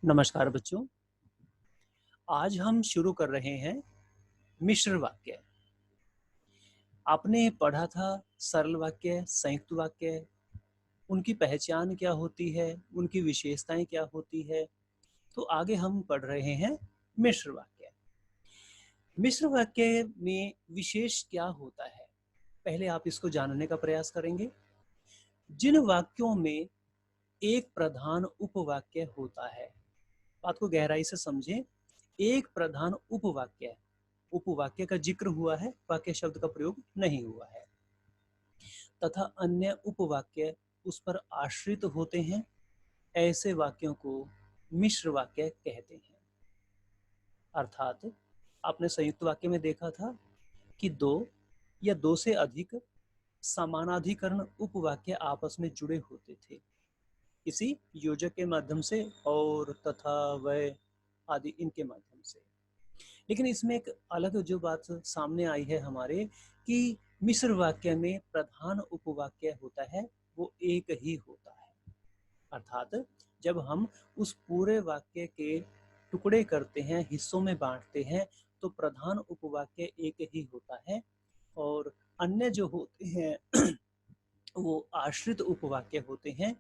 नमस्कार बच्चों। आज हम शुरू कर रहे हैं मिश्र वाक्य। आपने पढ़ा था सरल वाक्य, संयुक्त वाक्य, उनकी पहचान क्या होती है, उनकी विशेषताएं क्या होती है। तो आगे हम पढ़ रहे हैं मिश्र वाक्य। मिश्र वाक्य में विशेष क्या होता है, पहले आप इसको जानने का प्रयास करेंगे। जिन वाक्यों में एक प्रधान उपवाक्य होता है, बात को गहराई से समझें। एक प्रधान उपवाक्य, उपवाक्य का जिक्र हुआ है, वाक्य शब्द का प्रयोग नहीं हुआ है, तथा अन्य उपवाक्य उस पर आश्रित होते हैं, ऐसे वाक्यों को मिश्र वाक्य कहते हैं। अर्थात आपने संयुक्त वाक्य में देखा था कि दो या दो से अधिक समानाधिकरण उपवाक्य आपस में जुड़े होते थे किसी योजक के माध्यम से और तथा वह आदि इनके माध्यम से। लेकिन इसमें एक अलग जो बात सामने आई है हमारे, कि मिश्र वाक्य में प्रधान उपवाक्य होता है वो एक ही होता है। अर्थात जब हम उस पूरे वाक्य के टुकड़े करते हैं, हिस्सों में बांटते हैं, तो प्रधान उपवाक्य एक ही होता है और अन्य जो होते हैं वो आश्रित उपवाक्य होते हैं।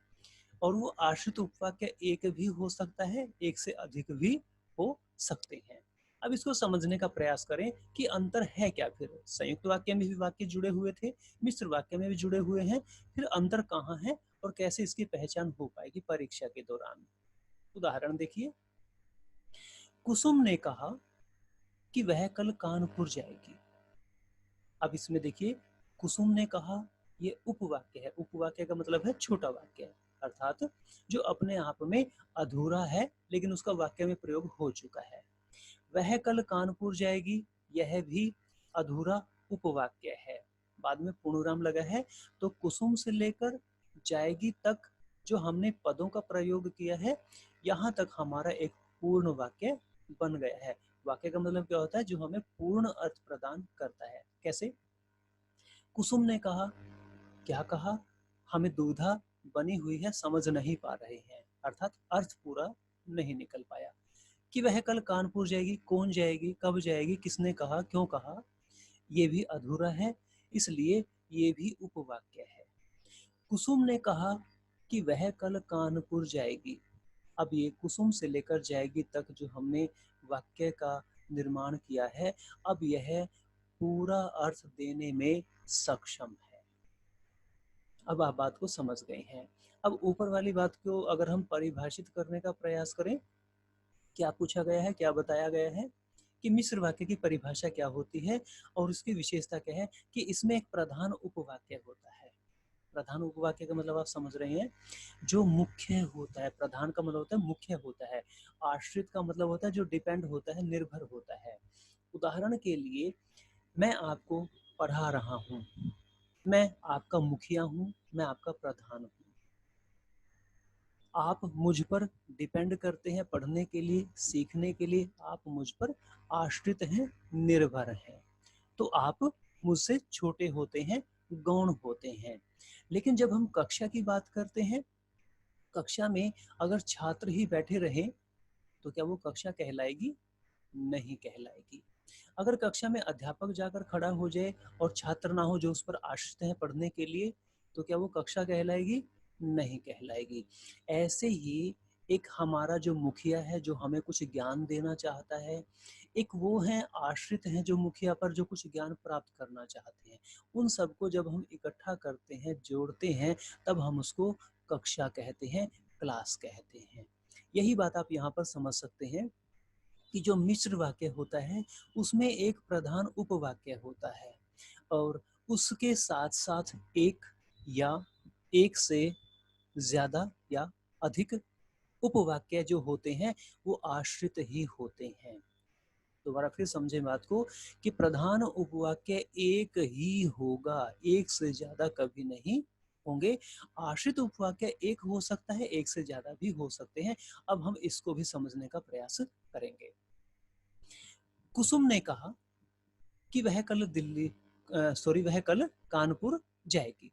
और वो आश्रित उपवाक्य एक भी हो सकता है, एक से अधिक भी हो सकते हैं। अब इसको समझने का प्रयास करें कि अंतर है क्या। फिर संयुक्त वाक्य में भी वाक्य जुड़े हुए थे, मिश्र वाक्य में भी जुड़े हुए हैं, फिर अंतर कहाँ है और कैसे इसकी पहचान हो पाएगी परीक्षा के दौरान। उदाहरण देखिए, कुसुम ने कहा कि वह कल कानपुर जाएगी। अब इसमें देखिए, कुसुम ने कहा, ये उपवाक्य है। उपवाक्य का मतलब है छोटा वाक्य, अर्थात जो अपने आप में अधूरा है लेकिन उसका वाक्य में प्रयोग हो चुका है। वह कल कानपुर जाएगी, यह भी अधूरा उपवाक्य है, बाद में पूर्णविराम लगा है। तो कुसुम से लेकर जाएगी तक जो हमने पदों का प्रयोग किया है, यहाँ तक हमारा एक पूर्ण वाक्य बन गया है। वाक्य का मतलब क्या होता है, जो हमें पूर्ण अर्थ प्रदान करता है। कैसे? कुसुम ने कहा, क्या कहा? हमें दुविधा बनी हुई है, समझ नहीं पा रहे हैं, अर्थात अर्थ पूरा नहीं निकल पाया। कि वह कल कानपुर जाएगी, कौन जाएगी, कब जाएगी, किसने कहा, क्यों कहा, ये भी अधूरा है, इसलिए ये भी उपवाक्य है। कुसुम ने कहा कि वह कल कानपुर जाएगी। अब ये कुसुम से लेकर जाएगी तक जो हमने वाक्य का निर्माण किया है, अब यह पूरा अर्थ देने में सक्षम है। अब आप बात को समझ गए हैं। अब ऊपर वाली बात को अगर हम परिभाषित करने का प्रयास करें, क्या पूछा गया है, क्या बताया गया है कि मिश्र वाक्य की परिभाषा क्या होती है और उसकी विशेषता क्या है, कि इसमें एक प्रधान उपवाक्य होता है। प्रधान उपवाक्य का मतलब आप समझ रहे हैं, जो मुख्य होता है। प्रधान का मतलब होता है मुख्य होता है, आश्रित का मतलब होता है जो डिपेंड होता है, निर्भर होता है। उदाहरण के लिए, मैं आपको पढ़ा रहा हूँ, मैं आपका मुखिया हूँ, मैं आपका प्रधान हूँ। आप मुझ पर डिपेंड करते हैं पढ़ने के लिए, सीखने के लिए, आप मुझ पर आश्रित हैं, निर्भर हैं। तो आप मुझसे छोटे होते हैं, गौण होते हैं। लेकिन जब हम कक्षा की बात करते हैं, कक्षा में अगर छात्र ही बैठे रहें तो क्या वो कक्षा कहलाएगी? नहीं कहलाएगी। अगर कक्षा में अध्यापक जाकर खड़ा हो जाए और छात्र ना हो जो उस पर आश्रित हैं पढ़ने के लिए, तो क्या वो कक्षा कहलाएगी? नहीं कहलाएगी। ऐसे ही एक हमारा जो मुखिया है, जो हमें कुछ ज्ञान देना चाहता है, एक वो हैं आश्रित हैं जो मुखिया पर जो कुछ ज्ञान प्राप्त करना चाहते हैं। उन सबको जब हम इकट्ठा करते हैं, जोड़ते हैं, तब हम उसको कक्षा कहते हैं, क्लास कहते हैं। यही बात आप यहाँ पर समझ सकते हैं कि जो मिश्र वाक्य होता है उसमें एक प्रधान उपवाक्य होता है और उसके साथ साथ एक या एक से ज्यादा या अधिक उपवाक्य जो होते हैं वो आश्रित ही होते हैं। दोबारा फिर समझें बात को, कि प्रधान उपवाक्य एक ही होगा, एक से ज्यादा कभी नहीं होंगे। आश्रित उपवाक्य एक हो सकता है, एक से ज्यादा भी हो सकते हैं। अब हम इसको भी समझने का प्रयास करेंगे। कुसुम ने कहा कि वह कल कानपुर जाएगी।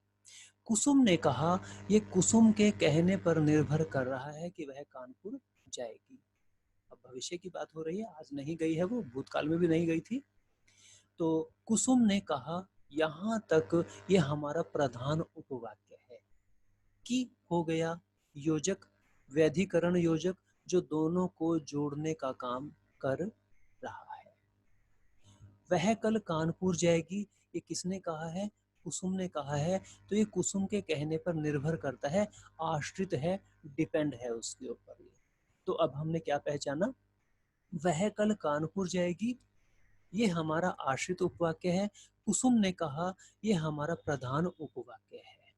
कुसुम ने कहा, ये कुसुम के कहने पर निर्भर कर रहा है कि वह कानपुर जाएगी। अब भविष्य की बात हो रही है, आज नहीं गई है, वो भूतकाल में भी नहीं गई थी। तो कुसुम ने कहा, यहाँ तक ये हमारा प्रधान उपवाक्य है कि हो गया योजक, वैधिकरण योजक, जो दोनों को जोड़ने का काम कर रहा है। वह कल कानपुर जाएगी, ये किसने कहा है? कुसुम ने कहा है। तो ये कुसुम के कहने पर निर्भर करता है, आश्रित है, डिपेंड है उसके ऊपर ये। तो अब हमने क्या पहचाना? वह कल कानपुर जाएगी, ये हमारा आश्रित उपवाक्य है। कुसुम ने कहा, ये हमारा प्रधान उपवाक्य है।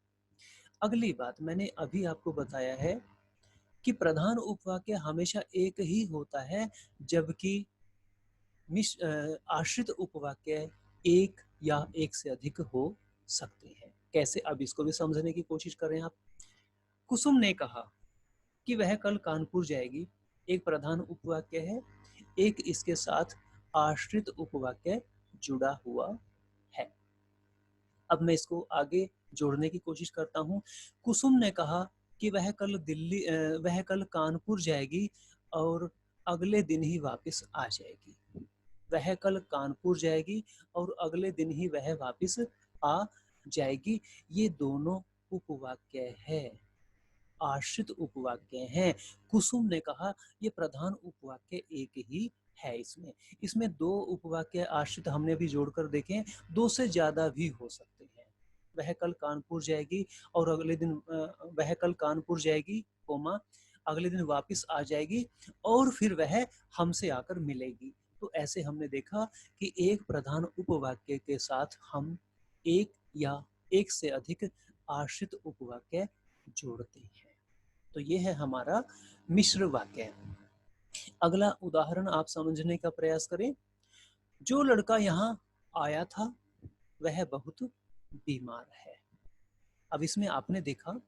अगली बात, मैंने अभी आपको बताया है कि प्रधान उपवाक्य हमेशा एक ही होता है, जबकि आश्रित उपवाक्य एक या एक से अधिक हो सकते हैं। कैसे? अब इसको भी समझने की कोशिश करें आप। कुसुम ने कहा कि वह कल कानपुर जाएगी, एक प्रधान उपवाक्य है, एक इसके साथ आश्रित उपवाक्य जुड़ा हुआ है। अब मैं इसको आगे जोड़ने की कोशिश करता हूँ। कुसुम ने कहा कि वह कल कानपुर जाएगी और अगले दिन ही वापस आ जाएगी। वह कल कानपुर जाएगी और अगले दिन ही वह वापस आ जाएगी। ये दोनों उपवाक्य है, आश्रित उपवाक्य हैं। कुसुम ने कहा, ये प्रधान उपवाक्य एक ही है। इसमें दो उपवाक्य आश्रित हमने भी जोड़कर देखे, दो से ज्यादा भी हो सकते हैं। वह कल कानपुर जाएगी और अगले दिन वह कल कानपुर जाएगी, कोमा, अगले दिन वापस आ जाएगी और फिर वह हमसे आकर मिलेगी। तो ऐसे हमने देखा कि एक प्रधान उपवाक्य के साथ हम एक या एक से अधिक आश्रित उपवाक्य जोड़ते हैं। तो ये है हमारा मिश्र वाक्य। अगला उदाहरण आप समझने का प्रयास करें। जो लड़का यहाँ आया था वह बहुत बीमार है। अब इसमें आपने देखा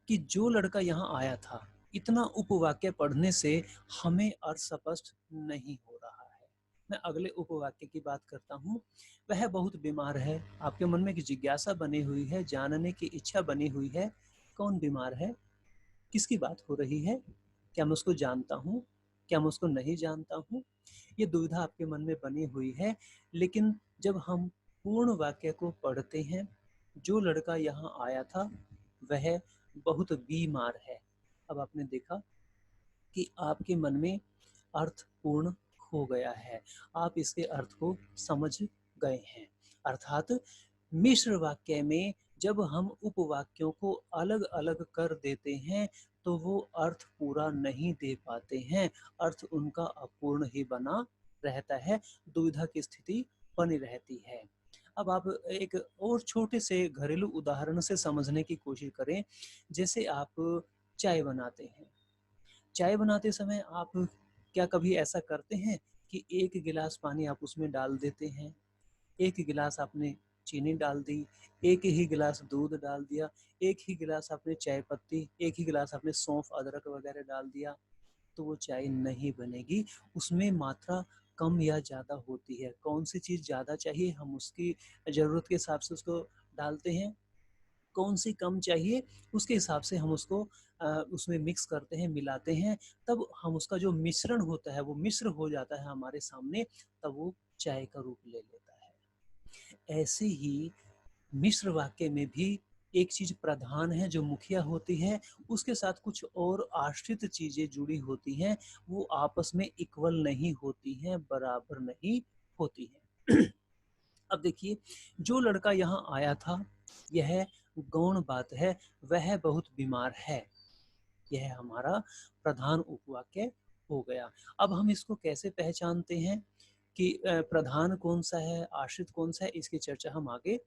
कि जो लड़का यहाँ आया था, इतना उपवाक्य पढ़ने से हमें अर्थ स्पष्ट नहीं हो रहा है। मैं अगले उपवाक्य की बात करता हूँ। वह बहुत बीमार है। आपके मन में एक जिज्ञासा बनी हुई है, जानने की इच्छा बनी हुई है, कौन बीमार है, किसकी बात हो रही है, क्या मैं उसको जानता हूँ, क्या मैं उसको नहीं जानता हूँ? ये दुविधा आपके मन में बनी हुई है। लेकिन जब हम पूर्ण वाक्य को पढ़ते हैं, जो लड़का यहाँ आया था वह बहुत बीमार है। अब आपने देखा कि आपके मन में अर्थ पूर्ण हो गया है, आप इसके अर्थ को समझ गए हैं। अर्थात मिश्र वाक्य में जब हम उपवाक्यों को अलग अलग कर देते हैं तो वो अर्थ पूरा नहीं दे पाते हैं, अर्थ उनका अपूर्ण ही बना रहता है, दुविधा की स्थिति बनी रहती है। अब आप एक और छोटे से घरेलू उदाहरण से समझने की कोशिश करें। जैसे आप चाय बनाते हैं, चाय बनाते समय आप क्या कभी ऐसा करते हैं कि एक गिलास पानी आप उसमें डाल देते हैं, एक गिलास आपने चीनी डाल दी, एक ही गिलास दूध डाल दिया, एक ही गिलास आपने चाय पत्ती, एक ही गिलास आपने सौंफ अदरक वगैरह डाल दिया, तो वो चाय नहीं बनेगी। उसमें मात्रा कम या ज़्यादा होती है। कौन सी चीज़ ज़्यादा चाहिए हम उसकी ज़रूरत के हिसाब से उसको डालते हैं, कौन सी कम चाहिए उसके हिसाब से हम उसको उसमें मिक्स करते हैं, मिलाते हैं, तब हम उसका जो मिश्रण होता है वो मिश्र हो जाता है हमारे सामने, तब वो चाय का रूप ले लेता है। ऐसे ही मिश्र वाक्य में भी एक चीज प्रधान है जो मुखिया होती है, उसके साथ कुछ और आश्रित चीजें जुड़ी होती हैं, वो आपस में इक्वल नहीं होती हैं, बराबर नहीं होती हैं। अब देखिए, जो लड़का यहाँ आया था, यह गौण बात है, वह बहुत बीमार है। यह हमारा प्रधान उपवाक्य हो गया। अब हम इसको कैसे पहचानते हैं कि प्रधान कौन सा है, आश्रित कौन सा है, इसकी चर्चा हम आगे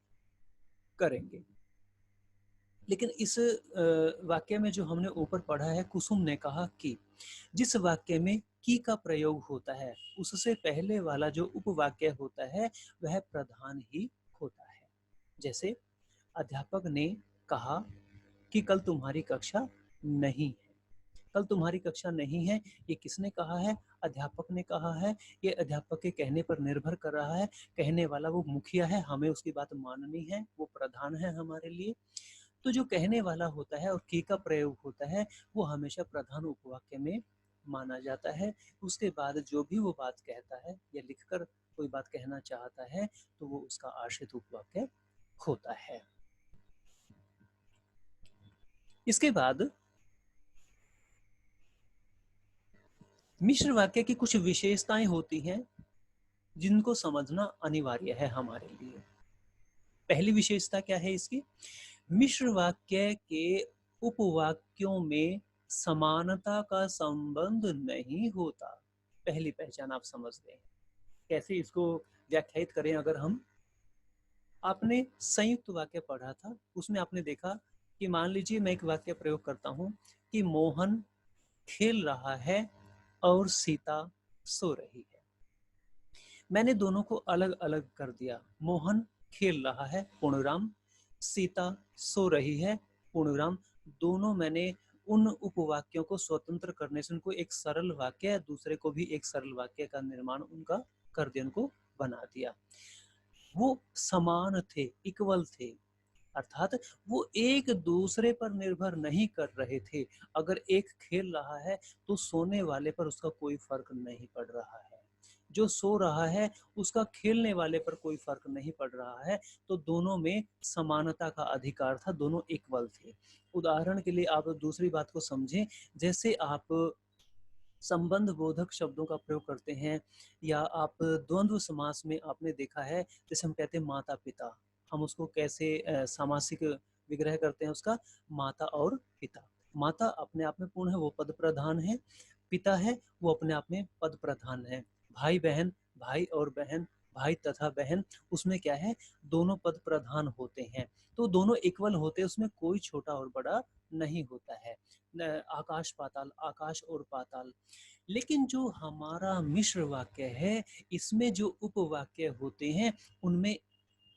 करेंगे। लेकिन इस वाक्य में जो हमने ऊपर पढ़ा है, कुसुम ने कहा कि, जिस वाक्य में की का प्रयोग होता है उससे पहले वाला जो उपवाक्य होता है वह प्रधान ही होता है। जैसे अध्यापक ने कहा कि कल तुम्हारी कक्षा नहीं है। कल तुम्हारी कक्षा नहीं है, ये किसने कहा है? अध्यापक ने कहा है। ये अध्यापक के कहने पर निर्भर कर रहा है। कहने वाला वो मुखिया है, हमें उसकी बात माननी है, वो प्रधान है हमारे लिए। तो जो कहने वाला होता है और की का प्रयोग होता है वो हमेशा प्रधान उपवाक्य में माना जाता है। उसके बाद जो भी वो बात कहता है या लिखकर कोई बात कहना चाहता है तो वो उसका आश्रित उपवाक्य होता है। इसके बाद मिश्र वाक्य की कुछ विशेषताएं होती हैं जिनको समझना अनिवार्य है हमारे लिए। पहली विशेषता क्या है इसकी? मिश्र वाक्य के उपवाक्यों में समानता का संबंध नहीं होता। पहली पहचान आप समझ गए। कैसे इसको व्याख्यायित करें? अगर हम आपने संयुक्त वाक्य पढ़ा था, उसमें आपने देखा कि मान लीजिए मैं एक वाक्य प्रयोग करता हूं कि मोहन खेल रहा है और सीता सो रही है। मैंने दोनों को अलग अलग कर दिया। मोहन खेल रहा है पूर्णविराम, सीता सो रही है पूर्णविराम। दोनों मैंने उन उपवाक्यों को स्वतंत्र करने से उनको एक सरल वाक्य, दूसरे को भी एक सरल वाक्य का निर्माण उनका कर दिया, उनको बना दिया। वो समान थे, इक्वल थे, अर्थात वो एक दूसरे पर निर्भर नहीं कर रहे थे। अगर एक खेल रहा है तो सोने वाले पर उसका कोई फर्क नहीं पड़ रहा है, जो सो रहा है उसका खेलने वाले पर कोई फर्क नहीं पड़ रहा है। तो दोनों में समानता का अधिकार था, दोनों इक्वल थे। उदाहरण के लिए आप दूसरी बात को समझें, जैसे आप संबंध बोधक शब्दों का प्रयोग करते हैं या आप द्वंद्व समास में आपने देखा है, जैसे हम कहते हैं माता पिता, हम उसको कैसे सामासिक विग्रह करते हैं उसका, माता और पिता। माता अपने आप में पूर्ण है, वो पद प्रधान है। पिता है वो अपने आप में पद प्रधान है। भाई बहन, भाई और बहन, भाई तथा बहन, उसमें क्या है, दोनों पद प्रधान होते हैं। तो दोनों इक्वल होते हैं, उसमें कोई छोटा और बड़ा नहीं होता है। आकाश पाताल, आकाश और पाताल। लेकिन जो हमारा मिश्र वाक्य है, इसमें जो उपवाक्य होते हैं उनमें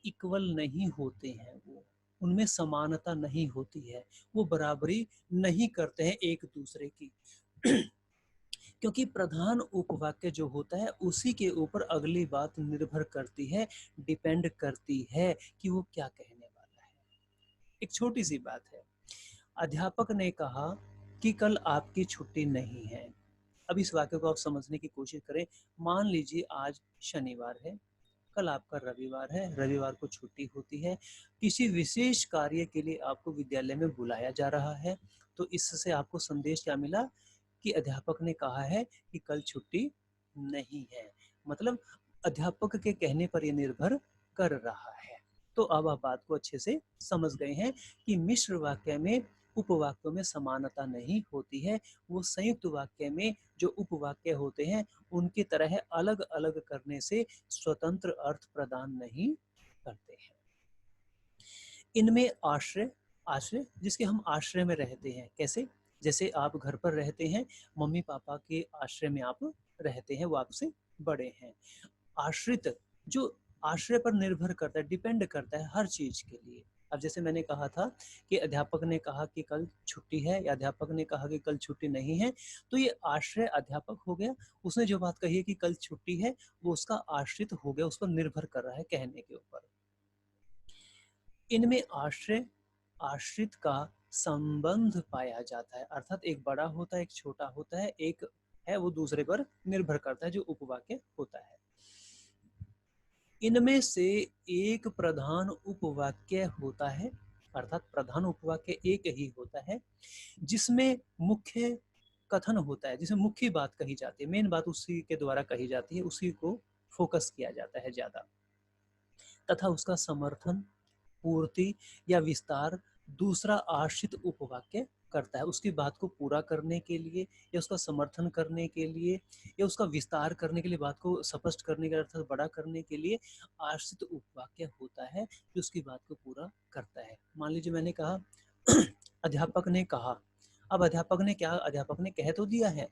इक्वल नहीं होते हैं, वो उनमें समानता नहीं होती है, वो बराबरी नहीं करते हैं एक दूसरे की। क्योंकि प्रधान उपवाक्य जो होता है उसी के ऊपर अगली बात निर्भर करती है, डिपेंड करती है कि वो क्या कहने वाला है। एक छोटी सी बात है, अध्यापक ने कहा कि कल आपकी छुट्टी नहीं है। अब इस वाक्य को आप समझने की कोशिश करें। मान लीजिए आज शनिवार है, कल आपका रविवार है, रविवार को छुट्टी होती है, किसी विशेष कार्य के लिए आपको विद्यालय में बुलाया जा रहा है। तो इससे आपको संदेश क्या मिला कि अध्यापक ने कहा है कि कल छुट्टी नहीं है, मतलब अध्यापक के कहने पर यह निर्भर कर रहा है। तो अब आप बात को अच्छे से समझ गए हैं कि मिश्र वाक्य में उपवाक्यों में समानता नहीं होती है, वो संयुक्त वाक्य में जो उपवाक्य होते हैं उनकी तरह अलग अलग करने से स्वतंत्र अर्थ प्रदान नहीं करते हैं। इनमें आश्रय, आश्रय जिसके हम आश्रय में रहते हैं, कैसे? जैसे आप घर पर रहते हैं, मम्मी पापा के आश्रय में आप रहते हैं, वो आपसे बड़े हैं। आश्रित जो आश्रय पर निर्भर करता है, डिपेंड करता है हर चीज के लिए। अब जैसे मैंने कहा था कि अध्यापक ने कहा कि कल छुट्टी है या अध्यापक ने कहा कि कल छुट्टी नहीं है, तो ये आश्रय अध्यापक हो गया। उसने जो बात कही है कि कल छुट्टी है, वो उसका आश्रित हो गया, उस पर निर्भर कर रहा है कहने के ऊपर। इनमें आश्रय आश्रित का संबंध पाया जाता है, अर्थात एक बड़ा होता है, एक छोटा होता है, एक है वो दूसरे पर निर्भर करता है, जो उपवाक्य होता है। इनमें से एक प्रधान उपवाक्य होता है, अर्थात प्रधान उपवाक्य एक ही होता है जिसमें मुख्य कथन होता है, जिसमें मुख्य बात कही जाती है, मेन बात उसी के द्वारा कही जाती है, उसी को फोकस किया जाता है ज्यादा, तथा उसका समर्थन, पूर्ति या विस्तार दूसरा आश्रित उपवाक्य करता है। उसकी बात को पूरा करने के लिए या उसका समर्थन करने के लिए या उसका विस्तार करने के लिए, बात को स्पष्ट करने के अर्थात बड़ा करने के लिए आश्रित उपवाक्य होता है जो उसकी बात को पूरा करता है। मान लीजिए मैंने कहा अध्यापक ने कहा, अब अध्यापक ने क्या, अध्यापक ने कह तो दिया है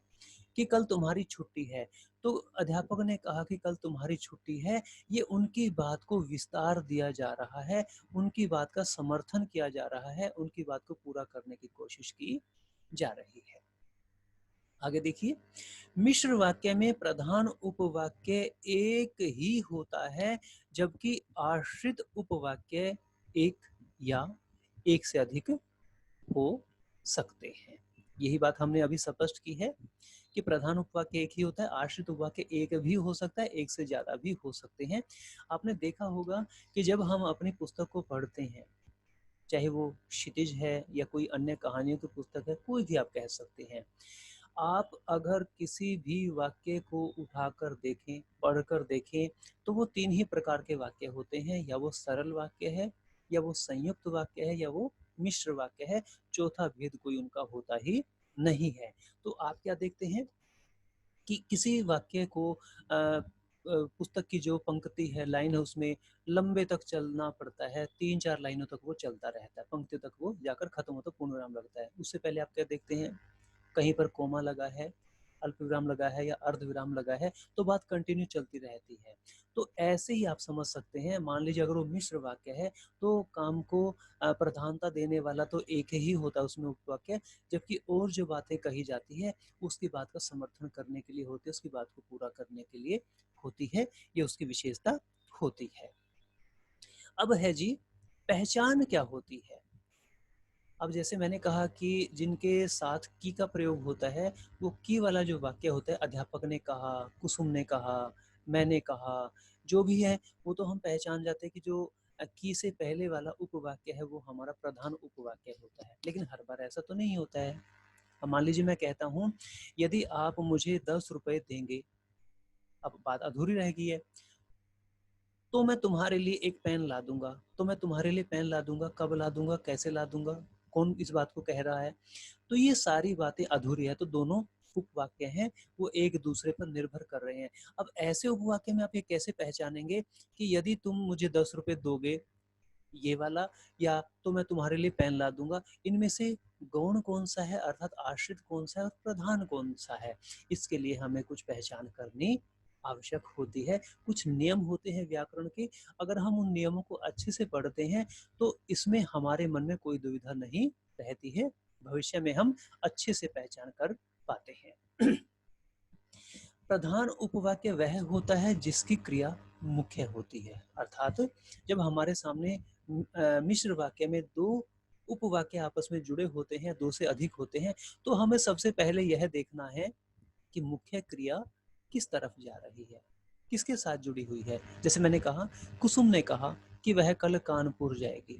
कि कल तुम्हारी छुट्टी है, तो अध्यापक ने कहा कि कल तुम्हारी छुट्टी है, ये उनकी बात को विस्तार दिया जा रहा है, उनकी बात का समर्थन किया जा रहा है, उनकी बात को पूरा करने की कोशिश की जा रही है। आगे देखिए, मिश्र वाक्य में प्रधान उपवाक्य एक ही होता है जबकि आश्रित उपवाक्य एक या एक से अधिक हो सकते हैं। यही बात हमने अभी स्पष्ट की है कि प्रधान उपवाक्य एक ही होता है, आश्रित उपवाक्य एक भी हो सकता है, एक से ज़्यादा भी हो सकते हैं। आपने देखा होगा कि जब हम अपनी पुस्तक को पढ़ते हैं, चाहे वो क्षितिज है या कोई अन्य कहानियों की पुस्तक है, कोई भी आप कह सकते हैं, आप अगर किसी भी वाक्य को उठाकर देखें, पढ़कर देखें, तो वो 3 ही प्रकार के वाक्य होते हैं, या वो सरल वाक्य है, या वो संयुक्त वाक्य है, या वो मिश्र वाक्य है। चौथा भेद कोई उनका होता ही नहीं है। तो आप क्या देखते हैं कि किसी वाक्य को पुस्तक की जो पंक्ति है, लाइन है, उसमें लंबे तक चलना पड़ता है, 3-4 लाइनों तक वो चलता रहता है, पंक्ति तक वो जाकर खत्म होता है, पूर्ण विराम लगता है। उससे पहले आप क्या देखते हैं, कहीं पर कोमा लगा है, अल्प विराम लगा है या अर्ध विराम लगा है, तो बात कंटिन्यू चलती रहती है। तो ऐसे ही आप समझ सकते हैं, मान लीजिए अगर वो मिश्र वाक्य है तो काम को प्रधानता देने वाला तो एक ही होता है उसमें उपवाक्य, जबकि और जो बातें कही जाती है उसकी बात का समर्थन करने के लिए होती है, उसकी बात को पूरा करने के लिए होती है, ये उसकी विशेषता होती है। अब है जी, पहचान क्या होती है। अब जैसे मैंने कहा कि जिनके साथ की का प्रयोग होता है, वो की वाला जो वाक्य होता है, अध्यापक ने कहा, कुसुम ने कहा, मैंने कहा, जो भी है वो तो हम पहचान जाते हैं कि जो की से पहले वाला उपवाक्य है वो हमारा प्रधान उपवाक्य होता है। लेकिन हर बार ऐसा तो नहीं होता है। अब मान लीजिए मैं कहता हूँ, यदि आप मुझे 10 रुपए देंगे, अब बात अधूरी रह गई है, तो मैं तुम्हारे लिए एक पेन ला दूंगा, तो मैं तुम्हारे लिए पेन ला दूंगा, कब ला दूंगा, कैसे ला दूंगा, कौन इस बात को कह रहा है, तो ये सारी बातें अधूरी है। तो दोनों उपवाक्य हैं वो एक दूसरे पर निर्भर कर रहे हैं। अब ऐसे उपवाक्य में आप ये कैसे पहचानेंगे कि यदि तुम मुझे 10 रुपए दोगे, ये वाला, या तो मैं तुम्हारे लिए पेन ला दूंगा, इनमें से गौण कौन सा है, अर्थात आश्रित कौन सा है और प्रधान कौन सा है, इसके लिए हमें कुछ पहचान करनी आवश्यक होती है। कुछ नियम होते हैं व्याकरण के, अगर हम उन नियमों को अच्छे से पढ़ते हैं तो इसमें हमारे मन में कोई दुविधा नहीं रहती है, भविष्य में हम अच्छे से पहचान कर पाते हैं। प्रधान उपवाक्य वह होता है जिसकी क्रिया मुख्य होती है, अर्थात जब हमारे सामने मिश्र वाक्य में दो उपवाक्य आपस में जुड़े होते हैं, दो से अधिक होते हैं, तो हमें सबसे पहले यह देखना है कि मुख्य क्रिया किस तरफ जा रही है, किसके साथ जुड़ी हुई है। जैसे मैंने कहा, कुसुम ने कहा कि वह कल कानपुर जाएगी।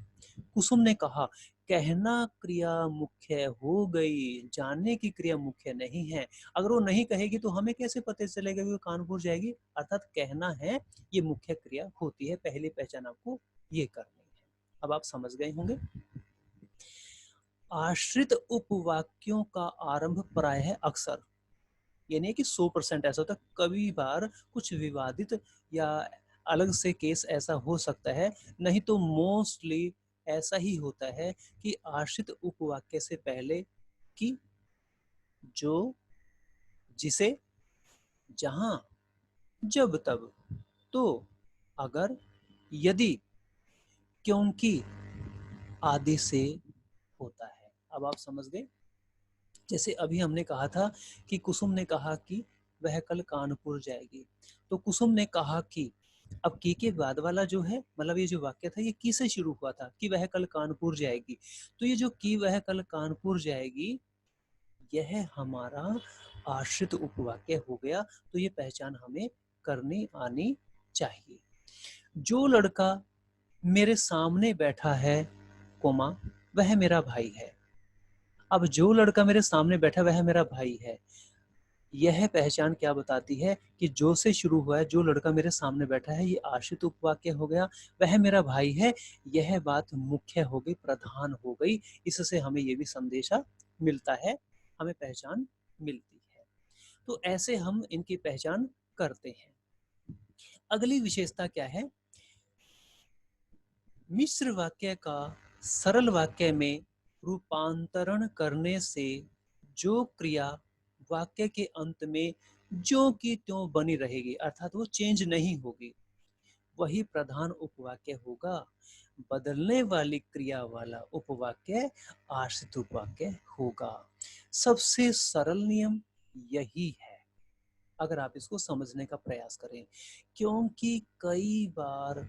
कुसुम ने कहा, कहना क्रिया मुख्य हो गई, जानने की क्रिया मुख्य नहीं है। अगर वो नहीं कहेगी तो हमें कैसे पता चलेगा कि वो कानपुर जाएगी, अर्थात कहना है, ये मुख्य क्रिया होती है। पहली पहचान आपको ये करनी है। अब आप समझ गए होंगे। आश्रित उपवाक्यों का आरंभ प्राय है अक्सर, ये नहीं कि 100% ऐसा होता, कभी बार कुछ विवादित या अलग से केस ऐसा हो सकता है, नहीं तो मोस्टली ऐसा ही होता है कि आश्रित उपवाक्य से पहले कि, जो, जिसे, जहां, जब तब, तो, अगर, यदि, क्योंकि आदि से होता है। अब आप समझ गए। जैसे अभी हमने कहा था कि कुसुम ने कहा कि वह कल कानपुर जाएगी, तो कुसुम ने कहा कि, अब की के बाद वाला जो है, मतलब ये जो वाक्य था ये की से शुरू हुआ था कि वह कल कानपुर जाएगी, तो ये जो की वह कल कानपुर जाएगी, यह हमारा आश्रित उपवाक्य हो गया। तो ये पहचान हमें करनी आनी चाहिए। जो लड़का मेरे सामने बैठा है, कोमा, वह मेरा भाई है। अब जो लड़का मेरे सामने बैठा वह मेरा भाई है, यह पहचान क्या बताती है कि जो से शुरू हुआ है, जो लड़का मेरे सामने बैठा है, ये आश्रित उपवाक्य हो गया, वह मेरा भाई है, यह बात मुख्य हो गई, प्रधान हो गई। इससे हमें ये भी संदेशा मिलता है, हमें पहचान मिलती है। तो ऐसे हम इनकी पहचान करते हैं। अगली विशेषता क्या है, मिश्र वाक्य का सरल वाक्य में रूपांतरण करने से जो क्रिया वाक्य के अंत में जो की त्यों बनी रहेगी, अर्थात वो चेंज नहीं होगी, वही प्रधान उपवाक्य होगा। बदलने वाली क्रिया वाला उपवाक्य आश्रित उपवाक्य होगा। सबसे सरल नियम यही है, अगर आप इसको समझने का प्रयास करें, क्योंकि कई बार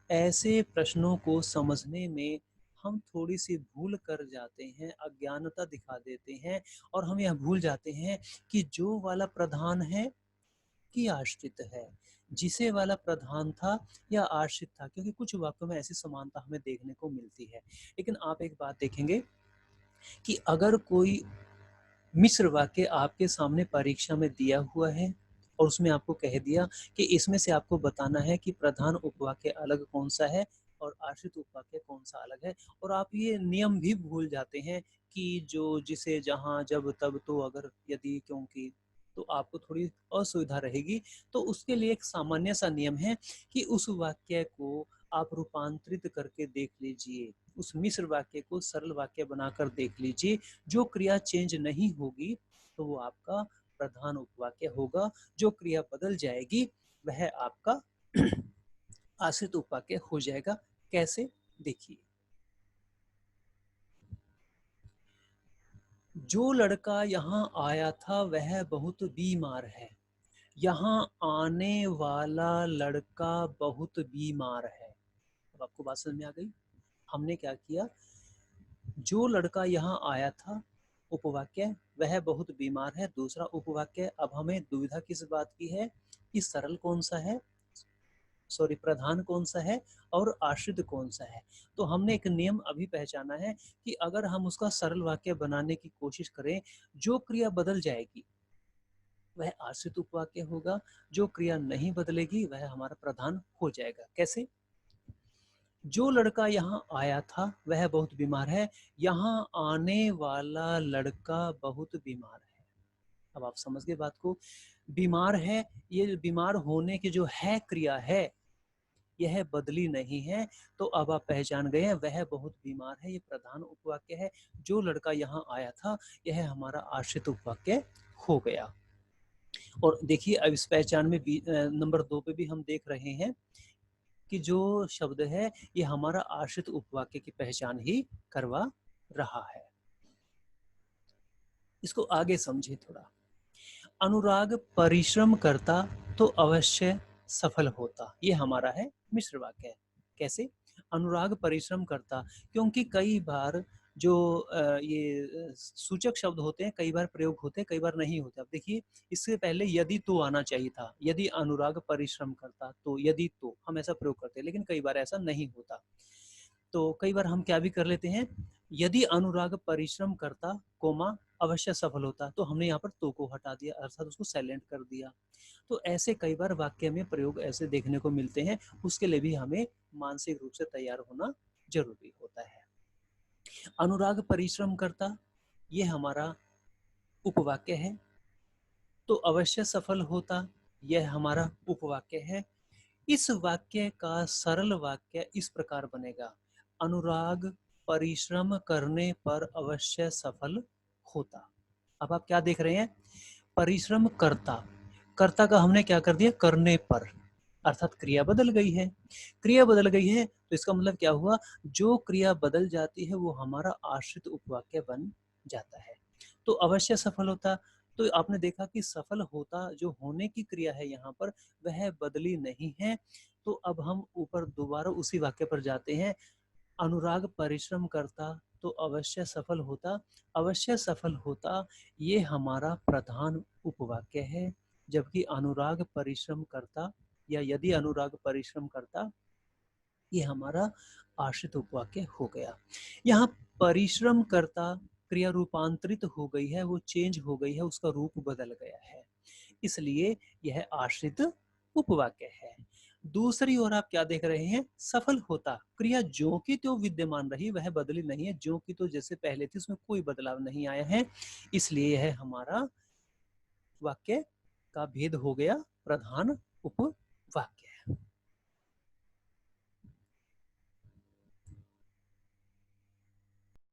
ऐसे प्रश्नों को समझने में हम थोड़ी सी भूल कर जाते हैं, अज्ञानता दिखा देते हैं और हम यह भूल जाते हैं कि जो वाला प्रधान है कि आश्रित है, जिसे वाला प्रधान था या आश्रित था, क्योंकि कुछ वाक्यों में ऐसी समानता हमें देखने को मिलती है। लेकिन आप एक बात देखेंगे कि अगर कोई मिश्र वाक्य आपके सामने परीक्षा में दिया हुआ है और उसमें आपको कह दिया कि इसमें से आपको बताना है कि प्रधान उपवाक्य अलग कौन सा है और आश्रित उपवाक्य कौन सा अलग है, और आप ये नियम भी भूल जाते हैं कि जो, जिसे, जहां, जब, तब, तो, अगर, यदि, क्योंकि, तो आपको थोड़ी असुविधा रहेगी। तो उसके लिए एक सामान्य सा नियम है कि उस वाक्य को आप रूपांतरित करके देख लीजिए, उस मिश्र वाक्य को सरल वाक्य बनाकर देख लीजिए। जो क्रिया चेंज नहीं होगी तो वो आपका प्रधान उपवाक्य होगा, जो क्रिया बदल जाएगी वह आपका आश्रित उपवाक्य हो जाएगा। कैसे, देखिए, जो लड़का यहाँ आया था वह बहुत बीमार है। यहाँ आने वाला लड़का बहुत बीमार है। अब आपको बात समझ में आ गई? हमने क्या किया, जो लड़का यहाँ आया था उपवाक्य, वह बहुत बीमार है, दूसरा उपवाक्य। अब हमें दुविधा किस बात की है कि सरल कौन सा है, सॉरी, प्रधान कौन सा है और आश्रित कौन सा है। तो हमने एक नियम अभी पहचाना है कि अगर हम उसका सरल वाक्य बनाने की कोशिश करें, जो क्रिया बदल जाएगी वह आश्रित उपवाक्य होगा, जो क्रिया नहीं बदलेगी वह हमारा प्रधान हो जाएगा। कैसे? जो लड़का यहाँ आया था वह बहुत बीमार है, यहाँ आने वाला लड़का बहुत बीमार है। अब आप समझ गए बात को? बीमार है, ये बीमार होने की जो है क्रिया है यह बदली नहीं है। तो अब आप पहचान गए हैं, वह बहुत बीमार है, ये प्रधान उपवाक्य है। जो लड़का यहाँ आया था यह हमारा आश्रित उपवाक्य हो गया। और देखिए, अब इस पहचान में नंबर 2 पे भी हम देख रहे हैं कि जो शब्द है ये हमारा आश्रित उपवाक्य की पहचान ही करवा रहा है। इसको आगे समझे थोड़ा। अनुराग परिश्रम करता तो अवश्य सफल होता, ये हमारा है मिश्र वाक्य। कैसे? अनुराग परिश्रम करता, क्योंकि कई बार जो ये सूचक शब्द होते हैं, कई बार प्रयोग होते हैं, कई बार नहीं होते। अब देखिए, इससे पहले यदि तो आना चाहिए था, यदि अनुराग परिश्रम करता, तो यदि तो हम ऐसा प्रयोग करते हैं, लेकिन कई बार ऐसा नहीं होता। तो कई बार हम क्या भी कर लेते हैं, यदि अनुराग परिश्रम करता कोमा अवश्य सफल होता, तो हमने यहाँ पर तो को हटा दिया, अर्थात उसको साइलेंट कर दिया। तो ऐसे कई बार वाक्य में प्रयोग ऐसे देखने को मिलते हैं, उसके लिए भी हमें मानसिक रूप से तैयार होना जरूरी होता है। अनुराग परिश्रम करता, ये हमारा उपवाक्य है। तो अवश्य सफल होता, यह हमारा उपवाक्य है। इस वाक्य का सरल वाक्य इस प्रकार बनेगा, अनुराग परिश्रम करने पर अवश्य सफल होता। अब आप क्या देख रहे हैं, परिश्रम करता, कर्ता का हमने क्या कर दिया, करने पर, अर्थात क्रिया बदल गई है। क्रिया बदल गई है तो इसका मतलब क्या हुआ, जो क्रिया बदल जाती है वो हमारा आश्रित उपवाक्य बन जाता है। तो अवश्य सफल होता, तो आपने देखा कि सफल होता जो होने की क्रिया है यहाँ पर वह बदली नहीं है। तो अब हम ऊपर दोबारा उसी वाक्य पर जाते हैं, अनुराग परिश्रम करता तो अवश्य सफल होता, अवश्य सफल होता ये हमारा प्रधान उपवाक्य है, जबकि अनुराग परिश्रम करता या यदि अनुराग परिश्रम करता ये हमारा आश्रित उपवाक्य हो गया। यहाँ परिश्रम करता क्रिया रूपांतरित हो गई है, वो चेंज हो गई है, उसका रूप बदल गया है, इसलिए यह आश्रित उपवाक्य है। दूसरी ओर आप क्या देख रहे हैं, सफल होता, क्रिया जो की तो विद्यमान रही, वह बदली नहीं है, जो की तो जैसे पहले थी उसमें कोई बदलाव नहीं आया है, इसलिए यह हमारा वाक्य का भेद हो गया प्रधान उपवाक्य